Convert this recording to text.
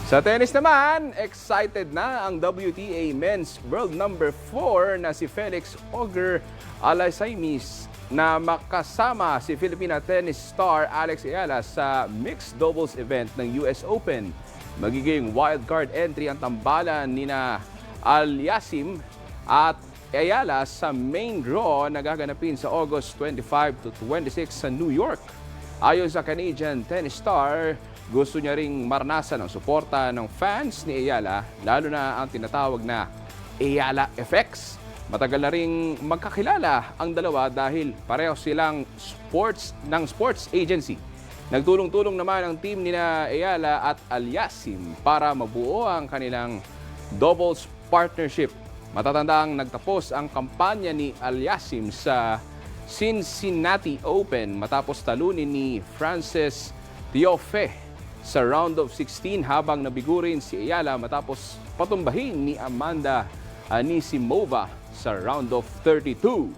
Sa tennis naman, excited na ang WTA Men's World number 4 na si Felix Auger-Aliassime na makasama si Filipina tennis star Alex Ayala sa mixed doubles event ng US Open. Magiging wildcard entry ang tambalan nina Aliassime at Ayala sa main draw na gaganapin sa August 25 to 26 sa New York. Ayon sa Canadian tennis star, gusto niya ring maranasan ang suporta ng fans ni Ayala, lalo na ang tinatawag na Ayala Effects. Matagal na ring magkakilala ang dalawa dahil pareho silang sports agency. Nagtulong-tulong naman ang team nina Ayala at Aliassime para mabuo ang kanilang doubles partnership. Matatandang nagtapos ang kampanya ni Aliassime sa Cincinnati Open matapos talunin ni Frances Tiafoe sa round of 16 habang nabigo rin si Ayala matapos patumbahin ni Amanda Anisimova sa round of 32.